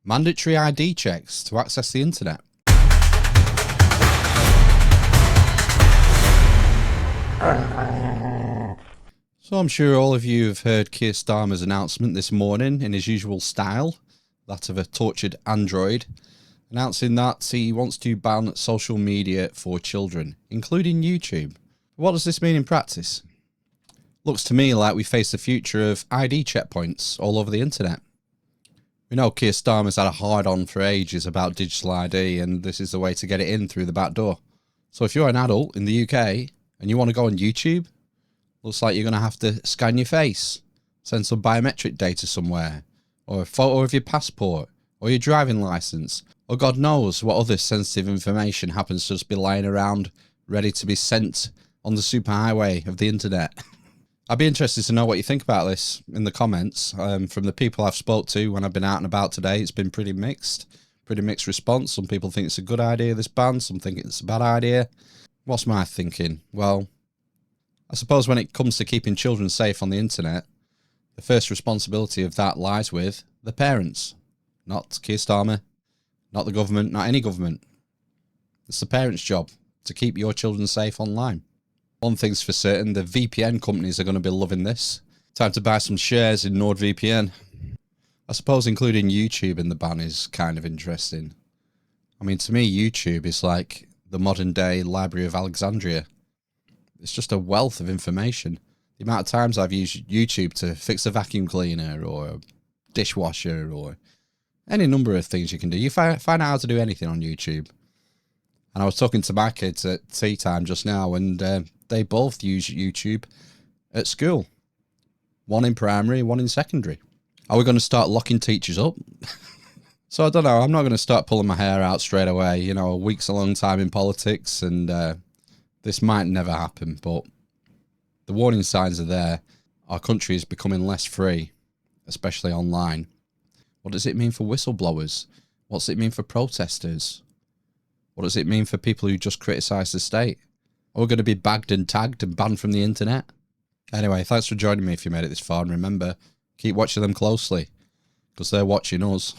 Mandatory ID checks to access the internet. So I'm sure all of you have heard Keir Starmer's announcement this morning in his usual style, that of a tortured android, announcing that he wants to ban social media for children, including YouTube. What does this mean in practice? Looks to me like we face the future of ID checkpoints all over the internet. We know Keir Starmer's had a hard-on for ages about digital ID, and this is the way to get it in through the back door. So if you're an adult in the UK and you want to go on YouTube, looks like you're going to have to scan your face, send some biometric data somewhere, or a photo of your passport, or your driving licence, or God knows what other sensitive information happens to just be lying around ready to be sent on the superhighway of the internet. I'd be interested to know what you think about this in the comments. From the people I've spoke to when I've been out and about today, it's been pretty mixed response. Some people think it's a good idea, this ban. Some think it's a bad idea. What's my thinking? Well, I suppose when it comes to keeping children safe on the internet, the first responsibility of that lies with the parents. Not Keir Starmer, not the government, not any government. It's the parents' job to keep your children safe online. One thing's for certain, the VPN companies are going to be loving this. Time to buy some shares in NordVPN. I suppose including YouTube in the ban is kind of interesting. I mean, to me, YouTube is like the modern day Library of Alexandria. It's just a wealth of information. The amount of times I've used YouTube to fix a vacuum cleaner or a dishwasher or any number of things you can do. You find out how to do anything on YouTube. And I was talking to my kids at tea time just now, and they both use YouTube at school. One in primary, one in secondary. Are we going to start locking teachers up? So I don't know. I'm not going to start pulling my hair out straight away. You know, a week's a long time in politics, and this might never happen. But the warning signs are there. Our country is becoming less free, especially online. What does it mean for whistleblowers? What's it mean for protesters? What does it mean for people who just criticise the state? Are we going to be bagged and tagged and banned from the internet? Anyway, thanks for joining me if you made it this far. And remember, keep watching them closely, because they're watching us.